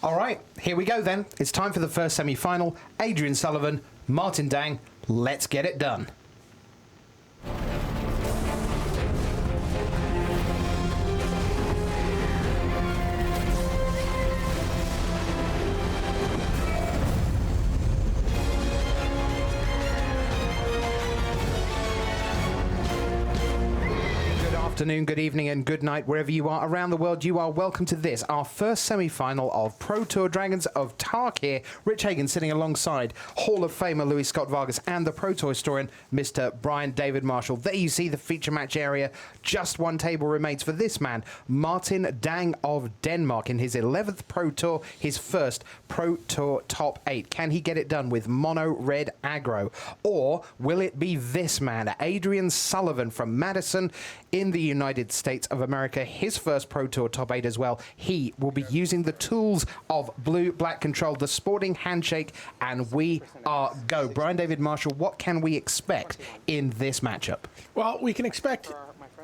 All right, here we go then. It's time for the first semi-final. Adrian Sullivan, Martin Dang, let's get it done. Afternoon, good evening, and good night wherever you are around the world. You are welcome to this, our first semi-final of Pro Tour Dragons of Tarkir. Rich Hagan sitting alongside Hall of Famer Louis Scott Vargas and the Pro Tour historian Mr. Brian David Marshall. There you see the feature match area. Just one table remains for this man, Martin Dang of Denmark, in his 11th Pro Tour, his first Pro Tour top 8. Can he get it done with mono Red Aggro? Or will it be this man, Adrian Sullivan from Madison in the United States of America, his first Pro Tour top 8 as well? He will be using the tools of Blue-Black Control, the sporting handshake, and we are go. Brian David Marshall, what can we expect in this matchup? Well, we can expect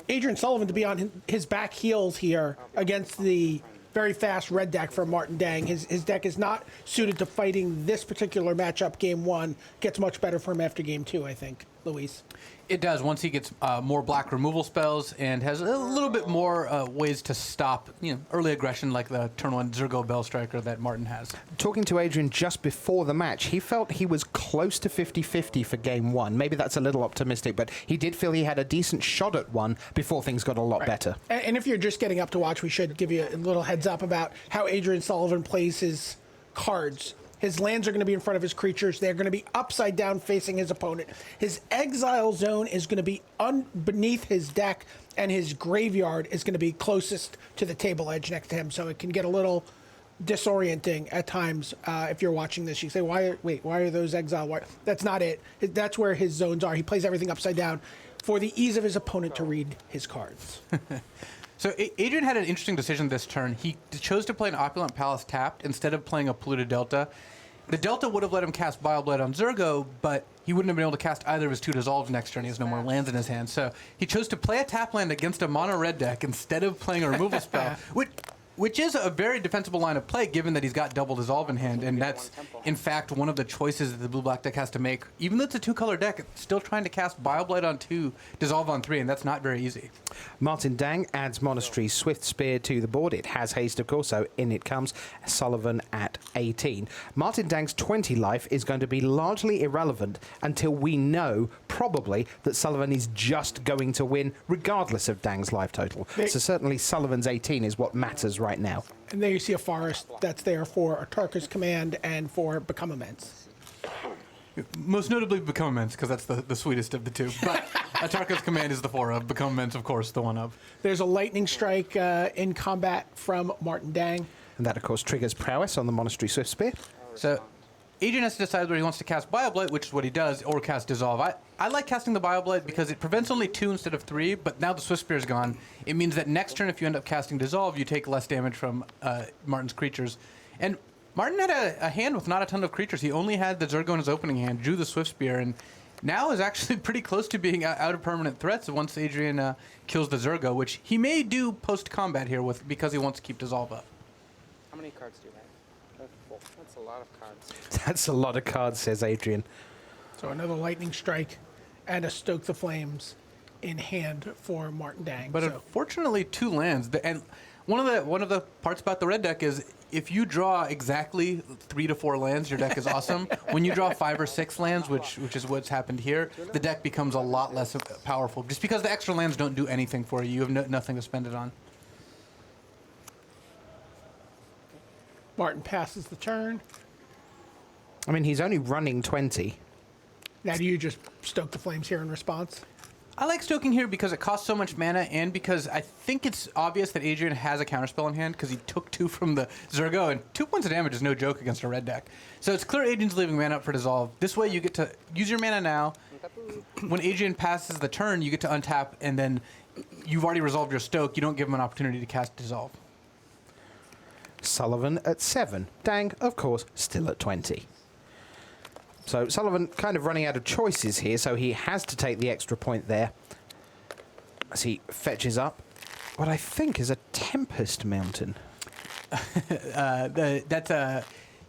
Adrian Sullivan to be on his back heels here against the very fast red deck from Martin Dang. His deck is not suited to fighting this particular matchup. Game 1 gets much better for him after Game 2, I think, Luis. It does, once he gets more black removal spells and has a little bit more ways to stop early aggression like the turn 1 Zergo Bell Striker that Martin has. Talking to Adrian just before the match, he felt he was close to 50-50 for Game 1. Maybe that's a little optimistic, but he did feel he had a decent shot at one before things got a lot better. And if you're just getting up to watch, we should give you a little heads up about how Adrian Sullivan plays his cards. His lands are going to be in front of his creatures. They're going to be upside down facing his opponent. His exile zone is going to be beneath his deck, and his graveyard is going to be closest to the table edge next to him. So it can get a little disorienting at times if you're watching this. You say, why are those exile? That's not it. That's where his zones are. He plays everything upside down for the ease of his opponent to read his cards. So Adrian had an interesting decision this turn. He chose to play an Opulent Palace tapped instead of playing a Polluted Delta. The Delta would have let him cast Bile-Blight on Zergo, but he wouldn't have been able to cast either of his 2 Dissolves next turn. He has no more lands in his hand. So he chose to play a tap land against a mono red deck instead of playing a removal spell, which is a very defensible line of play given that he's got double Dissolve in hand, and that's in fact one of the choices that the blue-black deck has to make. Even though it's a 2-color deck, it's still trying to cast Bile-Blight on 2, Dissolve on 3, and that's not very easy. Martin Dang adds Monastery Swift Spear to the board. It has haste, of course, so in it comes. Sullivan at 18. Martin Dang's 20 life is going to be largely irrelevant until we know, probably, that Sullivan is just going to win, regardless of Dang's life total. So certainly Sullivan's 18 is what matters right now. And there you see a forest that's there for a Tarkir's Command and for Become Immense. Most notably Become Immense, because that's the sweetest of the two. But Tarkir's Command is the 4 of, Become Immense, of course, the 1 of. There's a Lightning Strike in combat from Martin Dang. And that, of course, triggers Prowess on the Monastery Swift Spear. So Adrian has to decide whether he wants to cast Bile-Blight, which is what he does, or cast Dissolve. I like casting the Bile-Blight because it prevents only 2 instead of 3, but now the Swift Spear is gone. It means that next turn, if you end up casting Dissolve, you take less damage from Martin's creatures. And Martin had a hand with not a ton of creatures. He only had the Zergo in his opening hand, drew the Swift Spear, and now is actually pretty close to being out of permanent threats once Adrian kills the Zergo, which he may do post-combat here because he wants to keep Dissolve up. How many cards do you have? That's a lot of cards. That's a lot of cards, says Adrian. So another Lightning Strike and a Stoke the Flames in hand for Martin Dang. But unfortunately, 2 lands. And one of the parts about the red deck is if you draw exactly 3 to 4 lands, your deck is awesome. When you draw 5 or 6 lands, which is what's happened here, the deck becomes a lot less powerful. Just because the extra lands don't do anything for you. You have nothing to spend it on. Martin passes the turn. I mean, he's only running 20. Now do you just Stoke the Flames here in response? I like stoking here because it costs so much mana, and because I think it's obvious that Adrian has a counterspell in hand because he took 2 from the Zergo, and 2 points of damage is no joke against a red deck. So it's clear Adrian's leaving mana up for Dissolve. This way you get to use your mana now. When Adrian passes the turn, you get to untap, and then you've already resolved your stoke. You don't give him an opportunity to cast Dissolve. Sullivan at 7. Dang, of course, still at 20. So Sullivan kind of running out of choices here, so he has to take the extra point there as he fetches up what I think is a Tempest Mountain.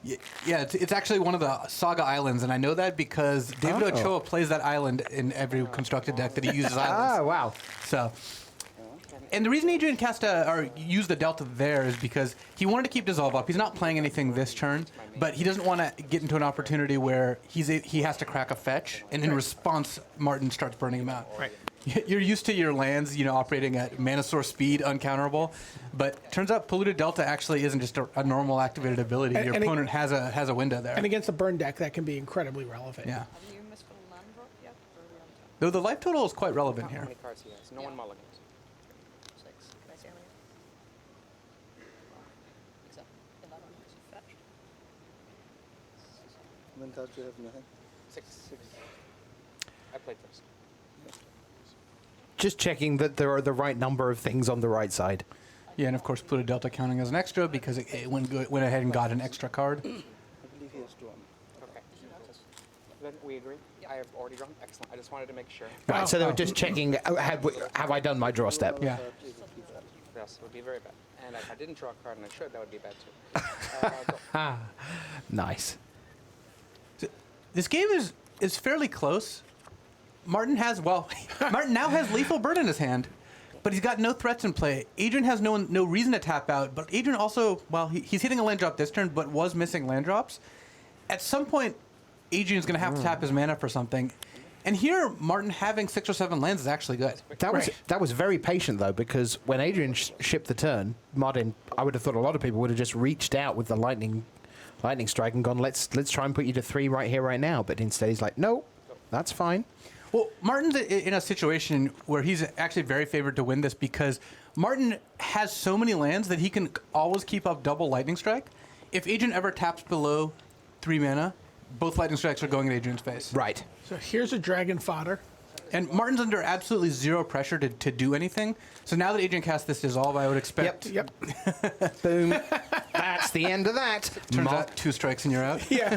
It's actually one of the Saga Islands, and I know that because David Ochoa plays that island in every constructed deck that he uses islands. Oh, wow. So, and the reason Adrian cast or used the Delta there is because he wanted to keep Dissolve up. He's not playing anything this turn, but he doesn't want to get into an opportunity where he has to crack a fetch, and in response, Martin starts burning him out. Right. You're used to your lands, operating at mana source speed, uncounterable, but turns out Polluted Delta actually isn't just a normal activated ability. Your opponent has a window there. And against a burn deck, that can be incredibly relevant. Yeah. Have you missed a land drop yet? Or are we on top? Though the life total is quite relevant How here. many cards he has? No one mulligans. 6. Can I see how many? Except 11 is fetched. How many cards do you have in your hand? 6. I played first. Just checking that there are the right number of things on the right side. Yeah, and of course Polluted Delta counting as an extra because it went ahead and got an extra card. I believe he has 2 on. Okay. Then we agree? I have already drawn. Excellent. I just wanted to make sure. Right, so they were just checking, have I done my draw step? Yeah. Yes, it would be very bad. And if I didn't draw a card and I should, that would be bad too. Go. Nice. This game is fairly close. Martin now has Lethal Bird in his hand, but he's got no threats in play. Adrian has no reason to tap out, but Adrian also, he's hitting a land drop this turn, but was missing land drops. At some point, Adrian's going to have to tap his mana for something. And here, Martin having 6 or 7 lands is actually good. That was very patient, though, because when Adrian shipped the turn, Martin, I would have thought a lot of people would have just reached out with the lightning strike and gone, let's try and put you to 3 right here, right now. But instead, he's like, no, that's fine. Well, Martin's in a situation where he's actually very favored to win this because Martin has so many lands that he can always keep up double Lightning Strike. If Adrian ever taps below 3 mana, both Lightning Strikes are going in Adrian's face. Right. So here's a dragon fodder. And Martin's under absolutely zero pressure to do anything. So now that Adrian cast this Dissolve, I would expect... Yep. Boom. That's the end of that. Turns out 2 strikes and you're out. Yeah.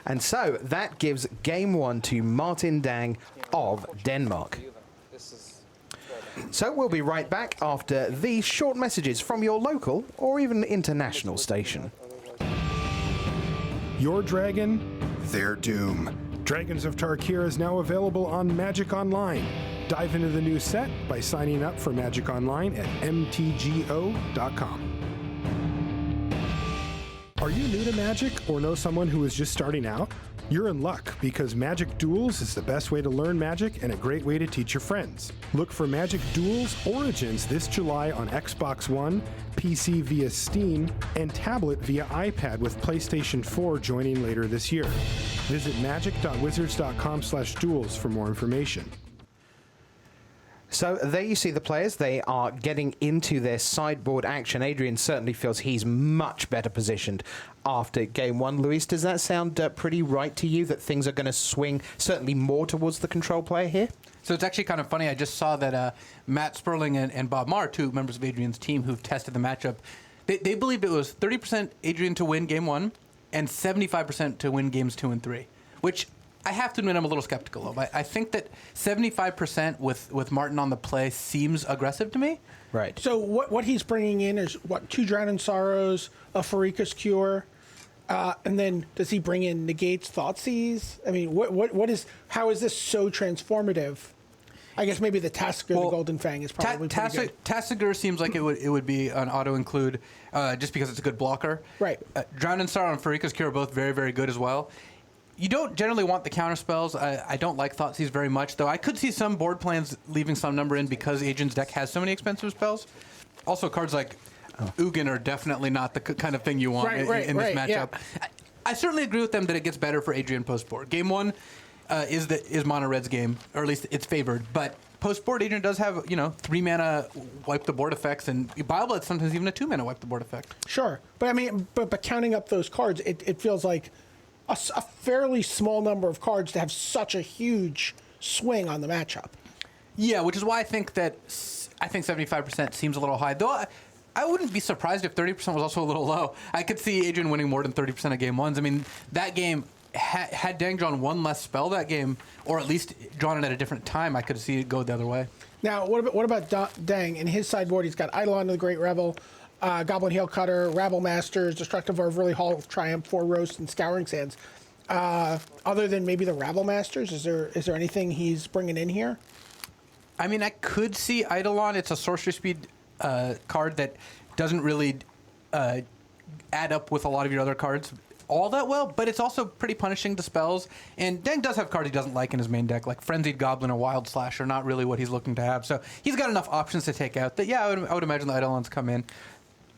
And so that gives game 1 to Martin Dang of Denmark. This is So we'll be right back after these short messages from your local or even international station. Your dragon, their doom. Dragons of Tarkir is now available on Magic Online. Dive into the new set by signing up for Magic Online at mtgo.com. Are you new to Magic or know someone who is just starting out? You're in luck because Magic Duels is the best way to learn Magic and a great way to teach your friends. Look for Magic Duels Origins this July on Xbox One, PC via Steam, and tablet via iPad with PlayStation 4 joining later this year. Visit magic.wizards.com/duels for more information. So there you see the players. They are getting into their sideboard action. Adrian certainly feels he's much better positioned after game 1. Luis, does that sound pretty right to you, that things are going to swing certainly more towards the control player here? So it's actually kind of funny. I just saw that Matt Sperling and Bob Marr, 2 members of Adrian's team who've tested the matchup, they believed it was 30% Adrian to win game 1 and 75% to win games 2 and 3, which I have to admit I'm a little skeptical of. I think that 75% with Martin on the play seems aggressive to me. Right. So what he's bringing in is 2 Drowning Sorrows, a Farika's Cure, and then does he bring in Negates, Thoughtseize? I mean, how is this so transformative? I guess maybe the Tasker, the Golden Fang is probably pretty good. Tasker seems like it would be an auto include just because it's a good blocker. Right. Drowning Sorrow and Farika's Cure are both very, very good as well. You don't generally want the counter spells. I don't like Thoughtseize very much, though I could see some board plans leaving some number in because Adrian's deck has so many expensive spells. Also, cards like Ugin are definitely not the kind of thing you want in this matchup. Yeah. I certainly agree with them that it gets better for Adrian post-board. Game 1 is Mono Red's game, or at least it's favored, but post-board Adrian does have 3 mana wipe the board effects, and Bioblood sometimes even a 2 mana wipe the board effect. Sure, but I mean, but counting up those cards, it feels like a fairly small number of cards to have such a huge swing on the matchup. Yeah, which is why I think 75% seems a little high. Though I wouldn't be surprised if 30% was also a little low. I could see Adrian winning more than 30% of game 1s. I mean, that game, had Dang drawn 1 less spell that game, or at least drawn it at a different time, I could see it go the other way. Now, what about Dang? In his sideboard, he's got Eidolon of the Great Revel, Goblin Hail Cutter, Rabble Masters, Destructive Overlay, Hall of Triumph, 4 Roast, and Scouring Sands. Other than maybe the Rabble Masters, is there anything he's bringing in here? I mean, I could see Eidolon. It's a sorcery speed card that doesn't really add up with a lot of your other cards all that well, but it's also pretty punishing to spells. And Deng does have cards he doesn't like in his main deck, like Frenzied Goblin or Wild Slash are not really what he's looking to have. So he's got enough options to take out that, yeah, I would imagine the Eidolons come in.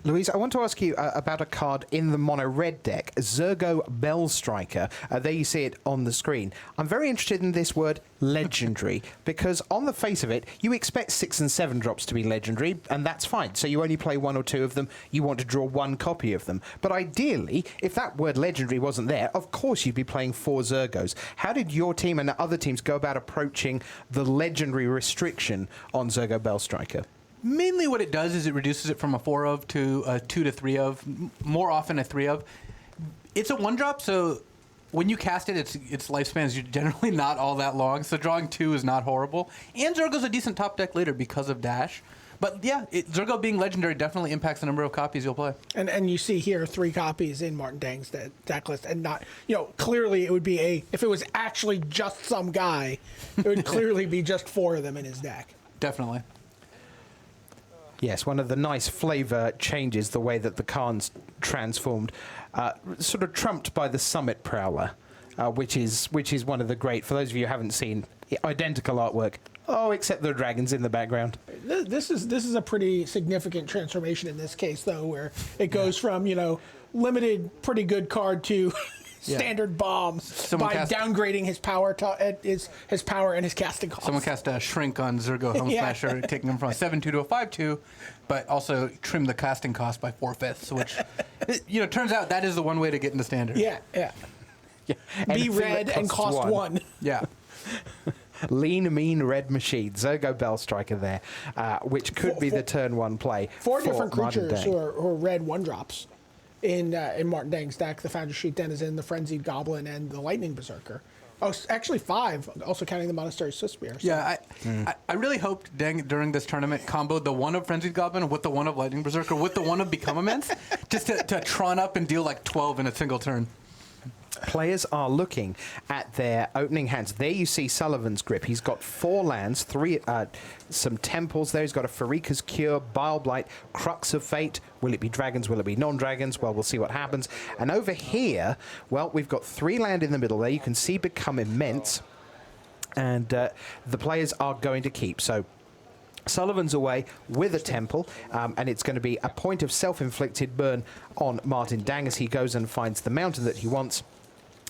Louise, I want to ask you about a card in the mono red deck, Zergo Bellstriker. There you see it on the screen. I'm very interested in this word legendary because on the face of it, you expect 6 and 7 drops to be legendary, and that's fine. So you only play 1 or 2 of them. You want to draw 1 copy of them. But ideally, if that word legendary wasn't there, of course you'd be playing 4 Zergos. How did your team and other teams go about approaching the legendary restriction on Zergo Bellstriker? Mainly what it does is it reduces it from a 4 of to a 2 to 3 of, more often a 3 of. It's a 1-drop, so when you cast it, its lifespan is generally not all that long, so drawing 2 is not horrible. And Zergo's a decent top deck later because of Dash. But yeah, Zergo being legendary definitely impacts the number of copies you'll play. And you see here 3 copies in Martin Deng's deck list, and not, clearly it would be if it was actually just some guy, it would clearly be just 4 of them in his deck. Definitely. Yes, one of the nice flavour changes, the way that the Khan's transformed, sort of trumped by the Summit Prowler, which is one of the great, for those of you who haven't seen, identical artwork. Oh, except the dragons in the background. This is a pretty significant transformation in this case, though, where it goes from, limited, pretty good card to standard bomb by downgrading his power his power and his casting cost. Someone cast a Shrink on Zergo Helm Smasher, taking him from a 7-2 to a 5-2, but also trim the casting cost by 4/5, which, turns out that is the one way to get into standard. Yeah. Be red and cost 1. Yeah. Lean, mean red machine. Zergo Bellstriker there, which could be the turn 1 play. 4 different Martin creatures Deng. who are red 1-drops in Martin Deng's deck. The Founder's Sheet Denizen, the Frenzied Goblin, and the Lightning Berserker. Oh, actually 5, also counting the Monastery Swiftspear. So. Yeah, I really hoped Deng during this tournament comboed the 1 of Frenzied Goblin with the 1 of Lightning Berserker with the 1 of Become Immense, just to Tron up and deal like 12 in a single turn. Players are looking at their opening hands. There you see Sullivan's grip. He's got 4 lands, 3 some temples there. He's got a Farika's Cure, Bile Blight, Crux of Fate. Will it be dragons? Will it be non-dragons? Well, we'll see what happens. And over here, well, we've got 3 land in the middle there. You can see Become Immense. And the players are going to keep. So Sullivan's away with a temple, and it's going to be a point of self-inflicted burn on Martin Deng as he goes and finds the mountain that he wants.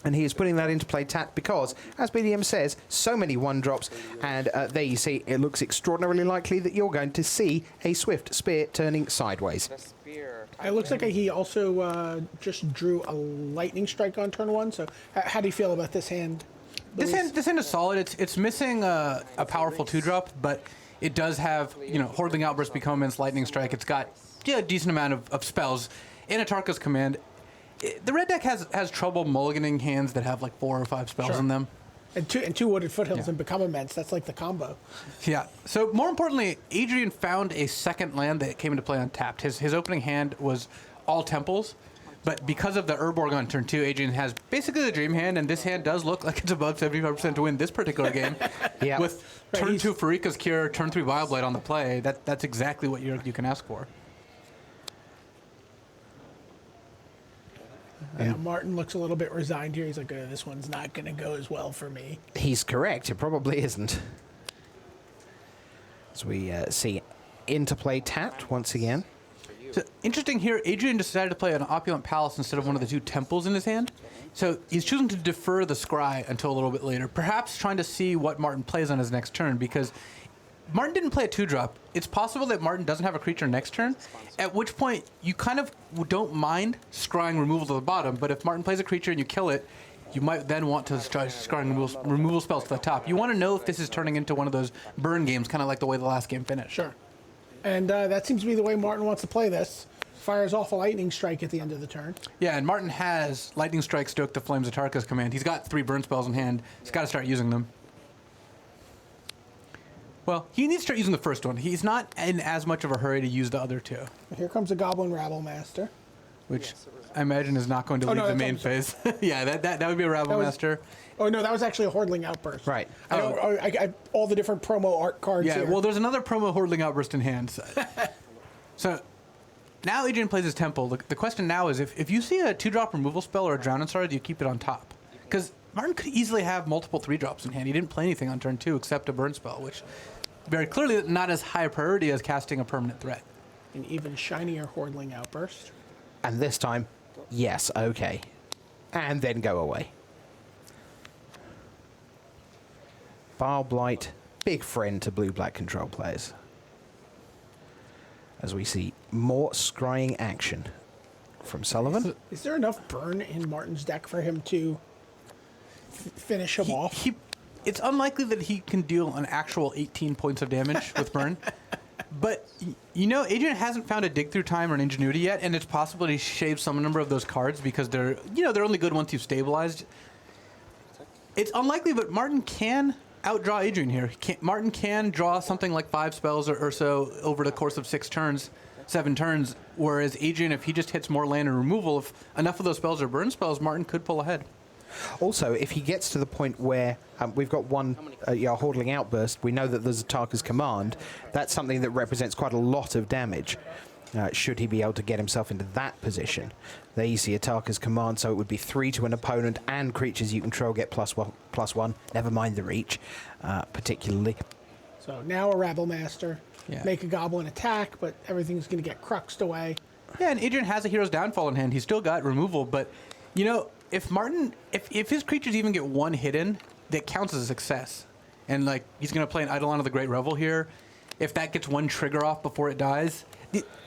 And he is putting that into play tap because, as BDM says, so many 1-drops. And there you see, it looks extraordinarily likely that you're going to see a Swift Spear turning sideways. The spear. It looks like he also just drew a Lightning Strike on turn 1. So how do you feel about this hand? This hand is solid. It's missing a powerful 2-drop, but it does have, Hordeling Outburst, Become Immense, Lightning Strike. It's got a decent amount of spells in Atarka's command. The red deck has trouble mulliganing hands that have like 4 or 5 spells in them. And two Wooded Foothills and Become Immense. That's like the combo. Yeah. So more importantly, Adrian found a second land that came into play untapped. His opening hand was all temples, but because of the Urborg on turn 2, Adrian has basically the dream hand, and this hand does look like it's above 75% to win this particular game. Yeah. With turn 2 Farika's Cure, turn 3 Bile Blight on the play, that's exactly what you can ask for. Yeah, Martin looks a little bit resigned here. He's like, this one's not going to go as well for me. He's correct. It probably isn't. As we see interplay tapped once again. So interesting here, Adrian decided to play an Opulent Palace instead of one of the 2 temples in his hand. So he's choosing to defer the Scry until a little bit later, perhaps trying to see what Martin plays on his next turn, because Martin didn't play a 2-drop. It's possible that Martin doesn't have a creature next turn, at which point you kind of don't mind scrying removal to the bottom, but if Martin plays a creature and you kill it, you might then want to try scrying removal spells to the top. You want to know if this is turning into one of those burn games, kind of like the way the last game finished. Sure. And that seems to be the way Martin wants to play this. Fires off a Lightning Strike at the end of the turn. Yeah, and Martin has Lightning Strike, Stoke the Flames, Atarka's command. He's got 3 burn spells in hand. He's got to start using them. Well, he needs to start using the first one. He's not in as much of a hurry to use the other two, Here comes a Goblin Rabble Master. which I imagine is not going to leave no, the that's main what I'm phase. Yeah, that would be a Rabble was- Master. Oh no, that was actually a Hordling Outburst. Right. I all the different promo art cards Yeah, here. well, there's another promo Hordling Outburst in hand. So now Adrian plays his Temple. The question now is if you see a 2-drop removal spell or a Drowning Star, do you keep it on top? Because Martin could easily have multiple 3-drops in hand. He didn't play anything on turn 2 except a burn spell, which very clearly not as high a priority as casting a permanent threat. An even shinier Hordling Outburst. And this time, yes, okay. And then go away. Bile Blight, big friend to blue-black control players. As we see more scrying action from Sullivan. Is there enough burn in Martin's deck for him to finish him off? It's unlikely that he can deal an actual 18 points of damage with burn. But, you know, Adrian hasn't found a dig through time or an ingenuity yet, and it's possible he shaves some number of those cards because they're only good once you've stabilized. It's unlikely, but Martin can outdraw Adrian here. Martin can draw something like 5 spells or so over the course of 7 turns, whereas Adrian, if he just hits more land and removal, if enough of those spells are burn spells, Martin could pull ahead. Also, if he gets to the point where we've got one Hordling Outburst, we know that there's a Tarkar's Command. That's something that represents quite a lot of damage. Should he be able to get himself into that position. There you see a Tarkar's Command, so it would be 3 to an opponent and creatures you control get +1/+1. Never mind the reach, particularly. So now a Rabble Master. Yeah. Make a Goblin attack, but everything's going to get cruxed away. Yeah, and Adrian has a Hero's Downfall in hand. He's still got removal, but, you know, if his creatures even get 1 hit in, that counts as a success. And, like, he's going to play an Eidolon of the Great Revel here. If that gets 1 trigger off before it dies,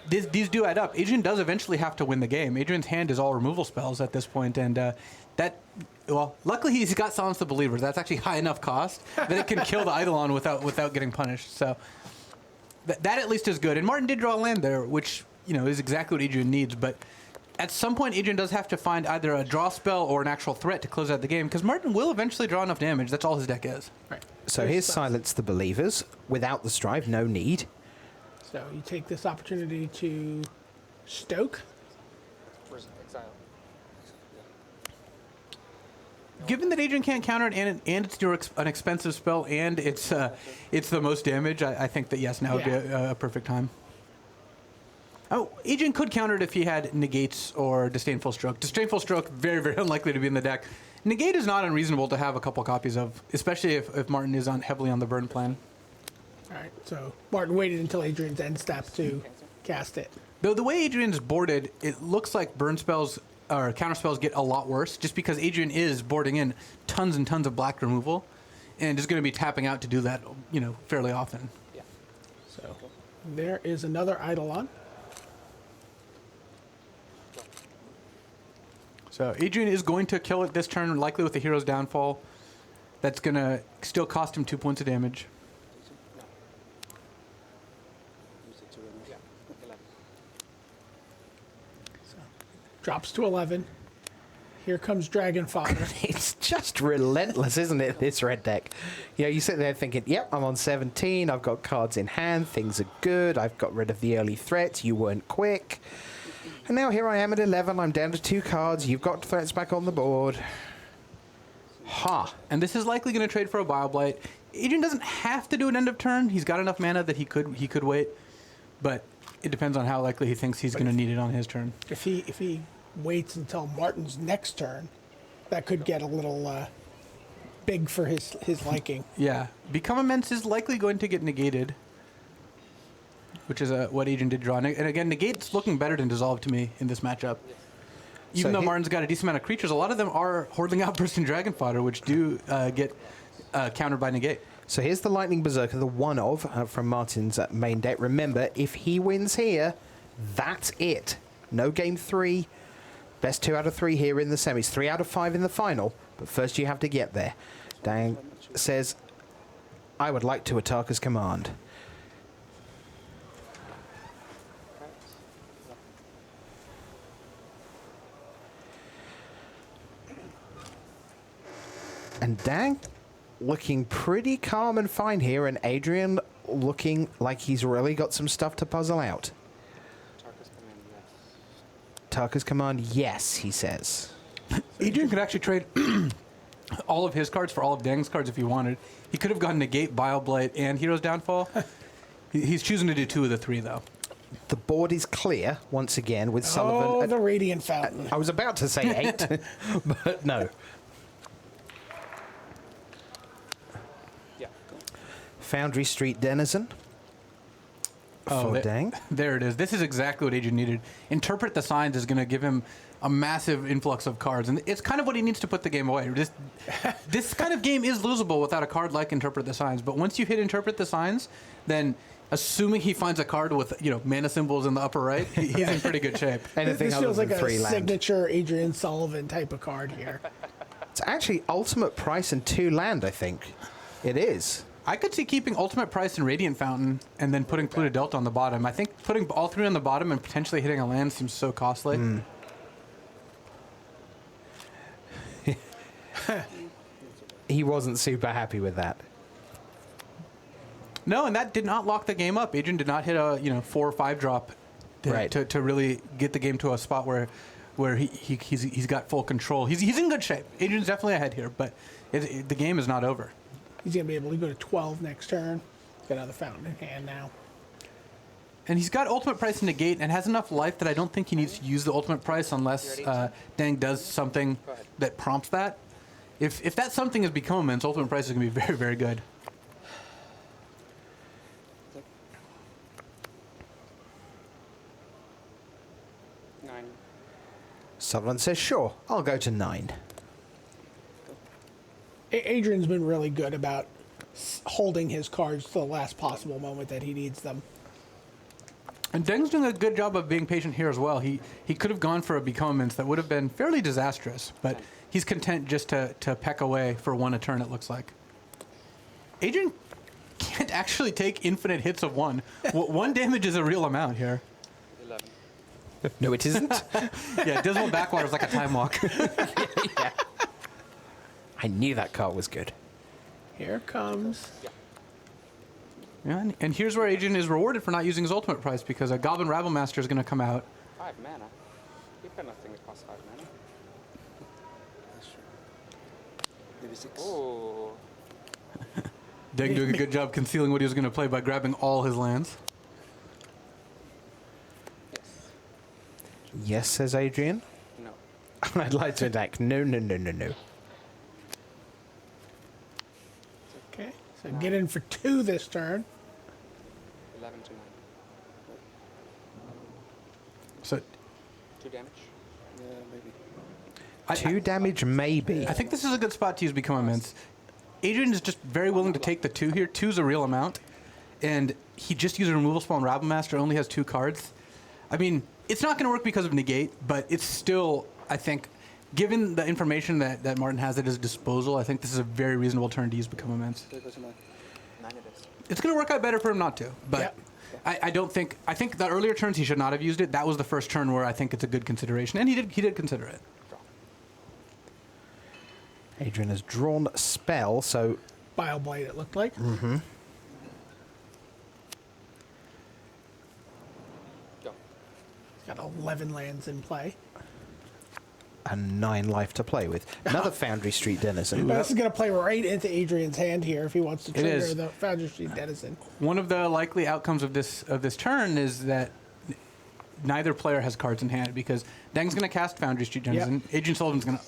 these do add up. Adrian does eventually have to win the game. Adrian's hand is all removal spells at this point, and luckily he's got Silence the Believers. That's actually high enough cost that it can kill the Eidolon without getting punished. So that at least is good. And Martin did draw a land there, which, you know, is exactly what Adrian needs, but at some point, Adrian does have to find either a draw spell or an actual threat to close out the game, because Martin will eventually draw enough damage. That's all his deck is. Right. So here's Silence the Believers. Without the Strive, no need. So you take this opportunity to stoke. Where's Exile? Given that Adrian can't counter it and it's an expensive spell and it's the most damage, I think that yes, now would be a perfect time. Oh, Adrian could counter it if he had Negates or Disdainful Stroke. Disdainful Stroke, very, very unlikely to be in the deck. Negate is not unreasonable to have a couple copies of, especially if Martin is heavily on the burn plan. All right. So Martin waited until Adrian's end step to cast it. Though the way Adrian's boarded, it looks like burn spells or counter spells get a lot worse just because Adrian is boarding in tons and tons of black removal and is going to be tapping out to do that, you know, fairly often. Yeah. So there is another Eidolon. So Adrian is going to kill it this turn, likely with the Hero's Downfall. That's going to still cost him 2 points of damage. Use it to remove. Yeah. 11. Drops to 11. Here comes Dragon Father. It's just relentless, isn't it, this red deck? You know, you sit there thinking, yep, I'm on 17, I've got cards in hand, things are good, I've got rid of the early threats, you weren't quick. And now here I am at 11, I'm down to 2 cards, you've got threats back on the board. Ha! And this is likely going to trade for a Bile Blight. Adrian doesn't have to do an end of turn. He's got enough mana that he could wait. But it depends on how likely he thinks he's going to need it on his turn. If he waits until Martin's next turn, that could get a little big for his liking. Yeah. Become Immense is likely going to get negated, which is what Adrian did draw. And again, Negate's looking better than Dissolve to me in this matchup. Even though Martin's got a decent amount of creatures, a lot of them are Hordling Outburst and Dragon Fodder, which do get countered by Negate. So here's the Lightning Berserker, the one of from Martin's main deck. Remember, if he wins here, that's it. No game 3. Best 2 out of 3 here in the semis. 3 out of 5 in the final. But first you have to get there. Dang says, I would like to Tarkar's Command. And Dang looking pretty calm and fine here, and Adrian looking like he's really got some stuff to puzzle out. Tarkus command, yes. Tarker's command, yes, he says. Adrian could actually trade all of his cards for all of Deng's cards if he wanted. He could have gone Negate, Bile-Blight, and Hero's Downfall. He's choosing to do 2 of the 3, though. The board is clear once again with Sullivan. Oh, the Radiant Fountain. I was about to say 8, but no. Yeah. Foundry Street Denizen. For Deng. There it is. This is exactly what Adrian needed. Interpret the Signs is going to give him a massive influx of cards, and it's kind of what he needs to put the game away. This kind of game is losable without a card like Interpret the Signs, but once you hit Interpret the Signs, then assuming he finds a card with mana symbols in the upper right, he's in pretty good shape. Anything This other feels than like a 3 land. signature Adrian Sullivan type of card here. It's actually ultimate price and 2 land, I think. It is. I could see keeping Ultimate Price and Radiant Fountain and then putting Pluto Delta on the bottom. I think putting all 3 on the bottom and potentially hitting a land seems so costly. He wasn't super happy with that. No, and that did not lock the game up. Adrian did not hit a 4 or 5 drop to really get the game to a spot where he's got full control. He's in good shape. Adrian's definitely ahead here, but the game is not over. He's going to be able to go to 12 next turn. He's got another Fountain in hand now. And he's got Ultimate Price and Negate and has enough life that I don't think he needs to use the Ultimate Price unless Deng does something that prompts that. If that something has become immense, Ultimate Price is going to be very, very good. Sullivan says, sure, I'll go to 9. Adrian's been really good about holding his cards to the last possible moment that he needs them. And Deng's doing a good job of being patient here as well. He could have gone for a Become Immense that would have been fairly disastrous, but he's content just to peck away for 1 a turn, it looks like. Adrian can't actually take infinite hits of 1. 1 damage is a real amount here. 11. No, it isn't. Yeah, Dismal Backwater is like a time walk. Yeah. I knew that card was good. Here comes. Yeah, and here's where Adrian is rewarded for not using his Ultimate Price, because a Goblin Rabble Master is going to come out. 5 mana. You've got nothing that costs 5 mana. That's true. Maybe 6. Ooh. Deng doing a good job concealing what he was going to play by grabbing all his lands. Yes. Yes, says Adrian. No. I'd like to attack. No, no, no, no, no. Okay, so get in for 2 this turn. 11 to 9. So 2 damage. Yeah, maybe. 2 damage, maybe. I think this is a good spot to use Become Immense. Adrian is just very willing to take the 2 here. 2's a real amount. And he just used a removal spell, and Rabble Master only has 2 cards. I mean, it's not going to work because of Negate, but it's still, I think, given the information that Martin has at his disposal, I think this is a very reasonable turn to use Become Immense. 9 it is. It's going to work out better for him not to, but Yep. I don't think, I think the earlier turns he should not have used it. That was the first turn where I think it's a good consideration, and he did consider it. Adrian has drawn spell, so Bile-Blight, it looked like. Mm-hmm. Go. He's got 11 lands in play. and 9 life to play with. Another Foundry Street Denizen. But this is going to play right into Adrian's hand here if he wants to trigger is. the Foundry Street Denizen. One of the likely outcomes of this turn is that neither player has cards in hand, because Deng's going to cast Foundry Street Denizen. Yep. Adrian Sullivan's going to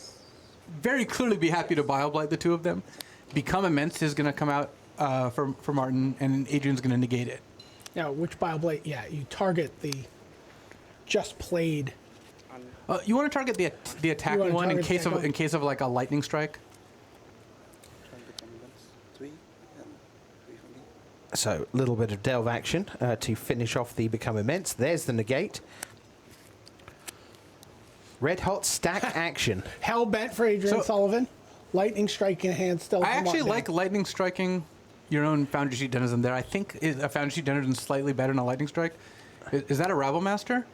very clearly be happy to Bile-Blight the 2 of them. Become Immense is going to come out for Martin, and Adrian's going to negate it. Now, which Bile-Blight? Yeah, you target the just played. You want to target the attacking wanna one in target case the of second? like a lightning strike. Try and become events. 3 and 3 for me. So, a little bit of delve action to finish off the Become Immense. There's the negate. Red hot stack action. Hell bent for Adrian So- Sullivan. Lightning strike in hand still. I from actually Martin. like lightning striking your own Foundry Street Denizen there. I think a Foundry Street Denizen is slightly better than a lightning strike. Is that a Rabble Master?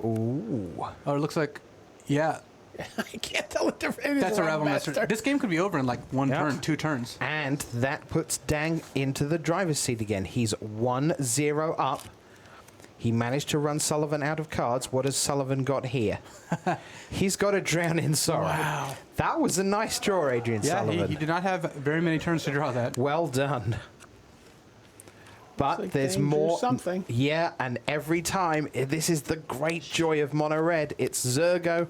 Ooh. Oh, it looks like, yeah. I can't tell the difference. That's a Rebel Master. This game could be over in like one turn, 2 turns. And that puts Dang into the driver's seat again. He's 1-0 up. He managed to run Sullivan out of cards. What has Sullivan got here? He's got a Drown in Sorrow. Wow. That was a nice draw, Adrian Sullivan. He did not have very many turns to draw that. Well done. But like there's Dang drew more. something. Yeah, and every time, this is the great joy of Mono Red. It's Zergo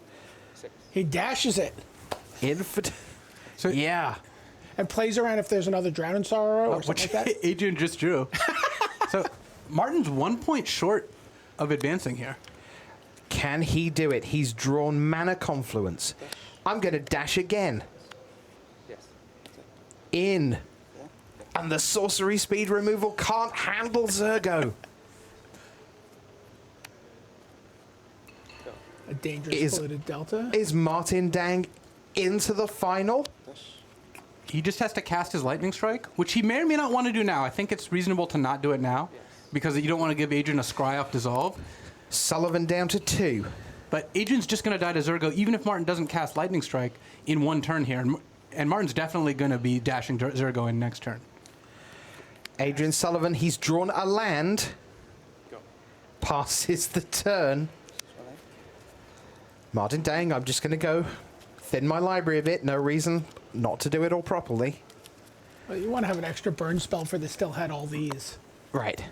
He dashes it in for. So- yeah. and plays around if there's another Drown in Sorrow or something Which like that. Adrian just drew. So Martin's 1 point short of advancing here. Can he do it? He's drawn Mana Confluence. I'm going to dash again. Yes. In. And the sorcery speed removal can't handle Zergo. A dangerous Is- polluted delta. Is Martin Dang into the final? He just has to cast his Lightning Strike, which he may or may not want to do now. I think it's reasonable to not do it now because you don't want to give Adrian a scry off dissolve. Sullivan down to 2. But Adrian's just going to die to Zergo, even if Martin doesn't cast Lightning Strike in 1 turn here. And Martin's definitely going to be dashing Zergo in next turn. Adrian Sullivan, he's drawn a land. Go. Passes the turn. Martin Dang, I'm just going to go thin my library a bit. No reason not to do it all properly. Well, you want to have an extra burn spell for this. Still had all these. Right.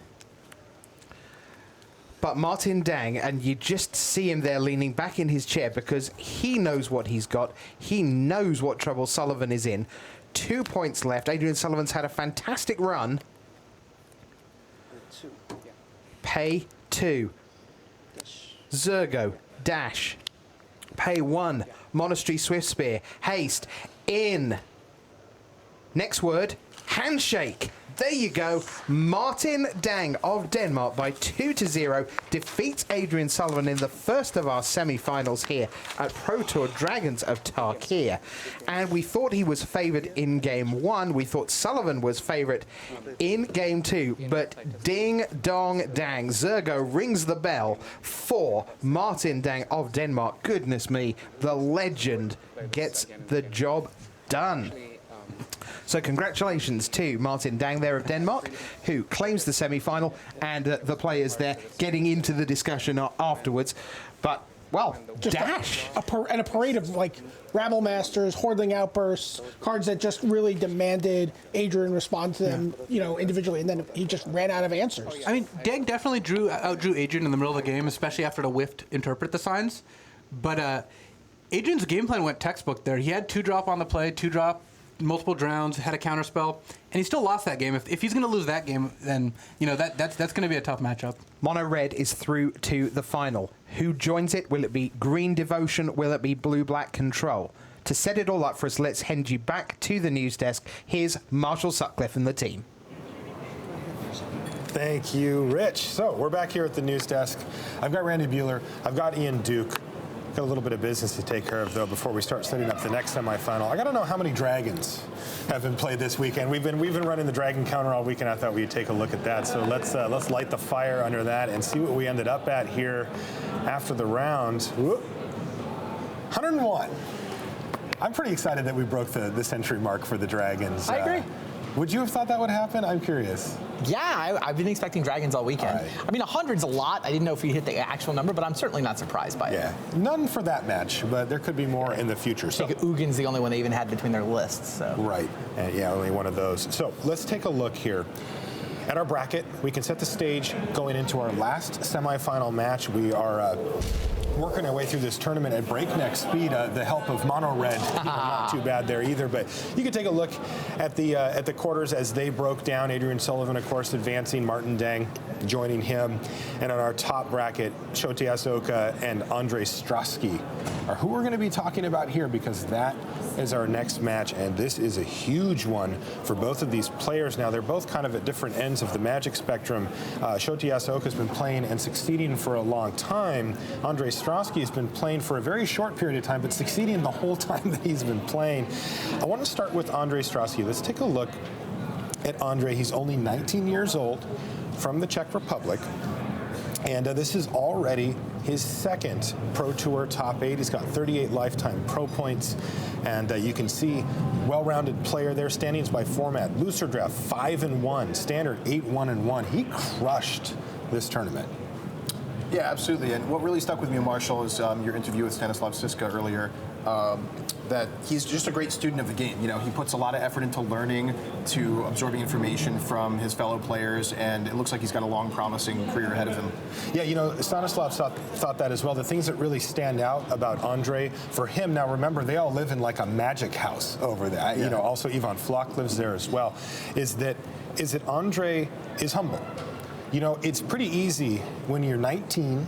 But Martin Dang, and you just see him there leaning back in his chair because he knows what he's got. He knows what trouble Sullivan is in. 2 points left. Adrian Sullivan's had a fantastic run. 2. Yeah. Pay 2. Dash. Zergo, dash. Pay 1. Monastery Swift Spear. Haste. In. Next word, handshake. There you go. Martin Dang of Denmark by 2-0 defeats Adrian Sullivan in the first of our semi-finals here at Pro Tour Dragons of Tarkir. And we thought he was favoured in game 1. We thought Sullivan was favourite in game 2. But ding dong dang, Zergo rings the bell for Martin Dang of Denmark. Goodness me, the legend gets the job done. So congratulations to Martin Dang there of Denmark, who claims the semi-final, and the players there getting into the discussion afterwards. But, well, Just dash. and a parade of like Rabble Masters, Hordling Outbursts, cards that just really demanded Adrian respond to them, individually, and then he just ran out of answers. I mean, Dang definitely outdrew Adrian in the middle of the game, especially after the whiff to interpret the signs. But Adrian's game plan went textbook there. He had 2-drop on the play, 2-drop, multiple drowns, had a counterspell, and he still lost that game. If he's going to lose that game, then that's going to be a tough matchup. Mono Red is through to the final. Who joins it? Will it be Green Devotion? Will it be Blue-Black Control? To set it all up for us, let's hand you back to the news desk. Here's Marshall Sutcliffe and the team. Thank you, Rich. So we're back here at the news desk. I've got Randy Buehler. I've got Ian Duke. Got a little bit of business to take care of, though, before we start setting up the next semifinal. I got to know how many dragons have been played this weekend. We've been running the dragon counter all weekend. I thought we'd take a look at that. So let's light the fire under that and see what we ended up at here after the round. 101. I'm pretty excited that we broke the century mark for the dragons. I agree. Would you have thought that would happen? I'm curious. Yeah, I've been expecting dragons all weekend. All right. I mean, 100's a lot. I didn't know if we hit the actual number, but I'm certainly not surprised by it. Yeah, none for that match, but there could be more in the future. So I think Ugin's the only one they even had between their lists. So. right, and yeah, only one of those. So let's take a look here at our bracket. We can set the stage going into our last semifinal match. We are working our way through this tournament at breakneck speed. The help of Mono Red, not too bad there either. But you can take a look at the quarters as they broke down. Adrian Sullivan, of course, advancing. Martin Dang joining him, and on our top bracket, Shoti Asoka and Andre Strasky are who we're going to be talking about here, because that is our next match, and this is a huge one for both of these players. Now, they're both kind of at different ends of the Magic spectrum. Shoti Asoka has been playing and succeeding for a long time. Andre Strasky has been playing for a very short period of time, but succeeding the whole time that he's been playing. I want to start with Andre Strasky. Let's take a look at Andre. He's only 19 years old, from the Czech Republic. And this is already his second Pro Tour top 8. He's got 38 lifetime pro points. And you can see well-rounded player there. Standings by format. Looser draft 5-1. Standard 8-1-1. He crushed this tournament. Yeah, absolutely. And what really stuck with me, Marshall, is your interview with Stanislav Siska earlier. That he's just a great student of the game. You know, he puts a lot of effort into learning, to absorbing information from his fellow players, and it looks like he's got a long, promising career ahead of him. Yeah, you know, Stanislav thought that as well. The things that really stand out about Andre, for him, now remember, they all live in like a magic house over there. Yeah. You know, also Ivan Floch lives there as well. Is that Andre is humble. You know, it's pretty easy when you're 19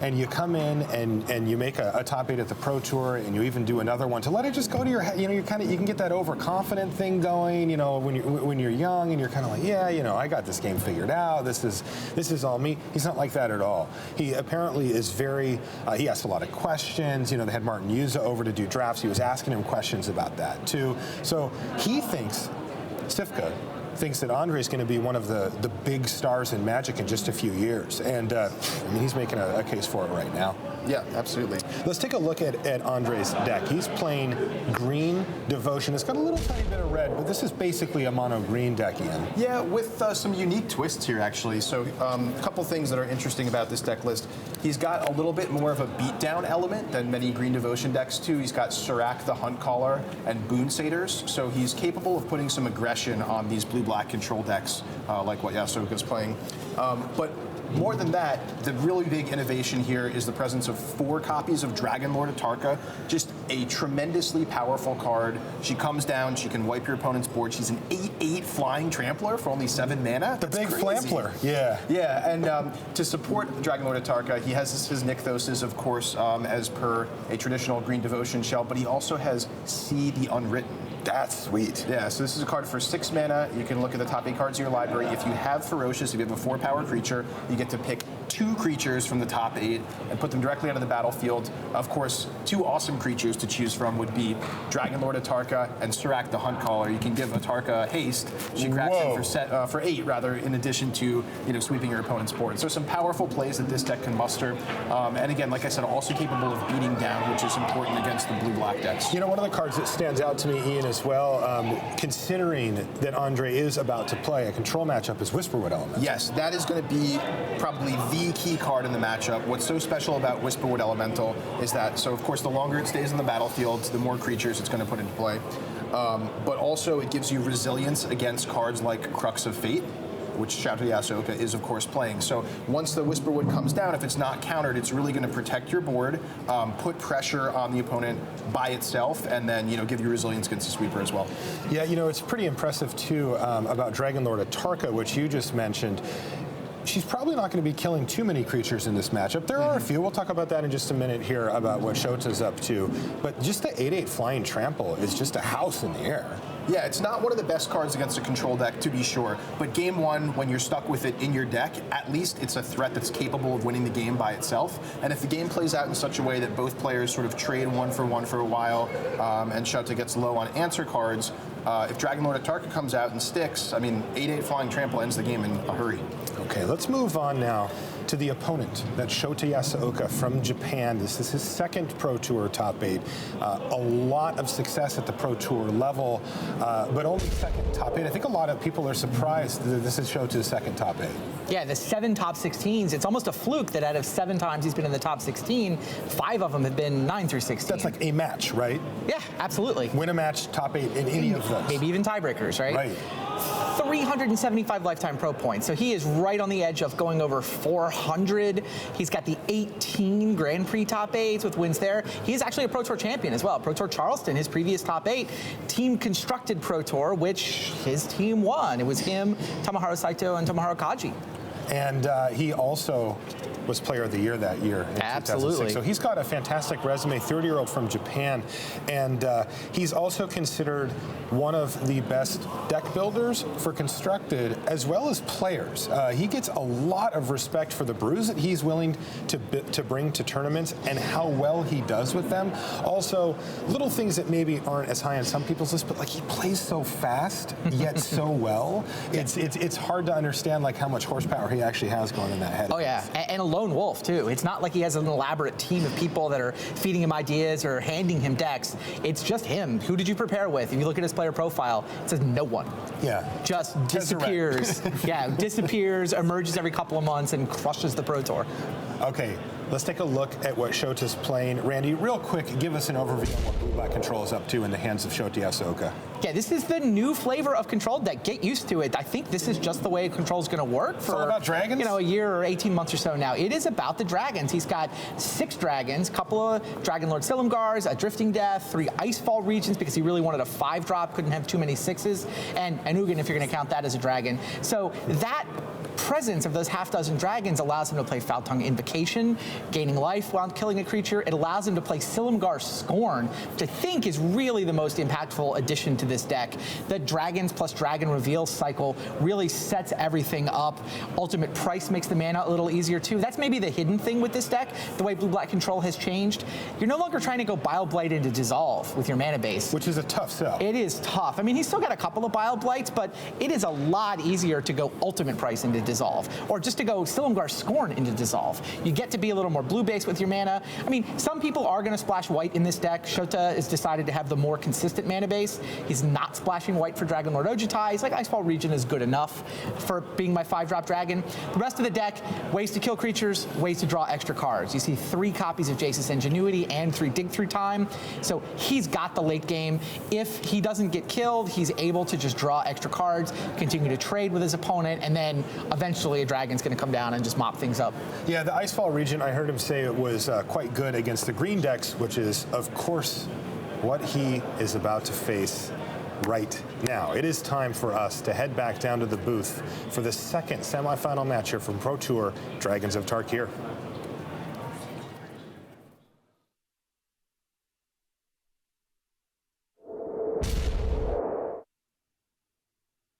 and you come in and you make a top 8 at the Pro Tour, and you even do another one, to let it just go to your head. You know, you can get that overconfident thing going. You know, when you're young and you're kind of like, yeah, you know, I got this game figured out. This is all me. He's not like that at all. He apparently is very. He asks a lot of questions. You know, they had Martin Yuza over to do drafts. He was asking him questions about that too. So he thinks, Sivka thinks that Andre is going to be one of the big stars in Magic in just a few years. And I mean, he's making a case for it right now. Yeah, absolutely. Let's take a look at Andre's deck. He's playing green Devotion. It's got a little tiny bit of red, but this is basically a mono green deck, Ian. Yeah, with some unique twists here, actually. So a couple things that are interesting about this deck list. He's got a little bit more of a beatdown element than many green Devotion decks, too. He's got Serac the Hunt Caller and Boon Satyrs, so he's capable of putting some aggression on these blue-black control decks, like what Yasuoka's playing. But more than that, the really big innovation here is the presence of 4 copies of Dragon Lord Atarka. Just a tremendously powerful card. She comes down, she can wipe your opponent's board. She's an 8/8 flying trampler for only 7 mana. The big flampler, yeah. Yeah, and to support Dragon Lord Atarka, he has his Nykthoses, of course, as per a traditional green Devotion shell, but he also has See the Unwritten. That's sweet. Yeah, so this is a card for 6 mana. You can look at the top 8 cards in your library. If you have Ferocious, if you have a 4-power creature, you get to pick 2 creatures from the top 8 and put them directly onto the battlefield. Of course, 2 awesome creatures to choose from would be Dragon Lord Atarka and Serac the Hunt Caller. You can give Atarka haste. She cracks in for 8, rather, in addition to sweeping your opponent's board. So some powerful plays that this deck can muster. And again, like I said, also capable of beating down, which is important against the blue-black decks. You know, one of the cards that stands out to me, Ian, as well, considering that Andre is about to play a control matchup, is Whisperwood Elemental. Yes, that is going to be probably the key card in the matchup. What's so special about Whisperwood Elemental is that, so of course, the longer it stays on the battlefield, the more creatures it's going to put into play. But also, it gives you resilience against cards like Crux of Fate, which Shouto Yasuoka is, of course, playing. So once the Whisperwood comes down, if it's not countered, it's really going to protect your board, put pressure on the opponent by itself, and then, give you resilience against the sweeper as well. Yeah, it's pretty impressive, too, about Dragon Lord Atarka, which you just mentioned. She's probably not going to be killing too many creatures in this matchup. There are a few. We'll talk about that in just a minute here, about what Shota's up to. But just the 8/8 flying trample is just a house in the air. Yeah, it's not one of the best cards against a control deck, to be sure. But game 1, when you're stuck with it in your deck, at least it's a threat that's capable of winning the game by itself. And if the game plays out in such a way that both players sort of trade 1 for 1 for a while, and Shota gets low on answer cards, if Dragon Lord Atarka comes out and sticks, I mean, 8/8 flying trample ends the game in a hurry. Okay, let's move on now to the opponent. That's Shota Yasuoka from Japan. This is his second Pro Tour top 8. A lot of success at the Pro Tour level, but only second top 8. I think a lot of people are surprised that this is Shota's second top 8. Yeah, the 7 top 16s, it's almost a fluke that out of 7 times he's been in the top 16, 5 of them have been 9 through 16. That's like a match, right? Yeah, absolutely. Win a match, top 8 in any of those. Maybe even tiebreakers, right? Right. 375 lifetime pro points. So he is right on the edge of going over 400. He's got the 18 Grand Prix top 8s with wins there. He's actually a Pro Tour champion as well. Pro Tour Charleston, his previous top 8. Team constructed Pro Tour, which his team won. It was him, Tomoharu Saito, and Tomoharu Kaji. And he also was Player of the Year that year in 2006. So he's got a fantastic resume, 30-year-old from Japan. And he's also considered one of the best deck builders for Constructed, as well as players. He gets a lot of respect for the brews that he's willing to bring to tournaments and how well he does with them. Also, little things that maybe aren't as high on some people's list, but like he plays so fast, yet so well. It's hard to understand like how much horsepower he actually has going in that head. Oh yeah, and a lone wolf too. It's not like he has an elaborate team of people that are feeding him ideas or handing him decks. It's just him. Who did you prepare with? If you look at his player profile, it says no one. Yeah. Just disappears. Yeah, disappears, emerges every couple of months, and crushes the Pro Tour. Okay, let's take a look at what Shota's playing. Randy, real quick, give us an overview of what Blue Black Control is up to in the hands of Shota Yasuoka. Yeah, this is the new flavor of Control deck. Get used to it. I think this is just the way Control is going to work for all about dragons? a year or 18 months or so now. It is about the dragons. He's got 6 dragons, a couple of Dragon Lord Silumgars, a Drifting Death, 3 Icefall Regions because he really wanted a 5-drop, couldn't have too many 6s, and Ugin if you're going to count that as a dragon. So that presence of those half-dozen dragons allows him to play Foul-Tongue Invocation, gaining life while killing a creature. It allows him to play Silumgar Scorn, which I think is really the most impactful addition to this deck. The dragons plus dragon reveal cycle really sets everything up. Ultimate Price makes the mana a little easier too. That's maybe the hidden thing with this deck, the way Blue-Black Control has changed. You're no longer trying to go Bile Blight into Dissolve with your mana base. Which is a tough sell. It is tough. I mean, he's still got a couple of Bile Blights, but it is a lot easier to go Ultimate Price into Dissolve, or just to go Silumgar Scorn into Dissolve. You get to be a little more blue-based with your mana. I mean, some people are going to splash white in this deck. Shota has decided to have the more consistent mana base. He's not splashing white for Dragon Lord Ojutai. He's like, Icefall Region is good enough for being my 5-drop dragon. The rest of the deck, ways to kill creatures, ways to draw extra cards. You see 3 copies of Jace's Ingenuity and 3 Dig Through Time. So he's got the late game. If he doesn't get killed, he's able to just draw extra cards, continue to trade with his opponent, and then eventually a dragon's going to come down and just mop things up. Yeah, the Icefall region, I heard him say it was quite good against the green decks, which is, of course, what he is about to face right now. It is time for us to head back down to the booth for the second semifinal match here from Pro Tour Dragons of Tarkir.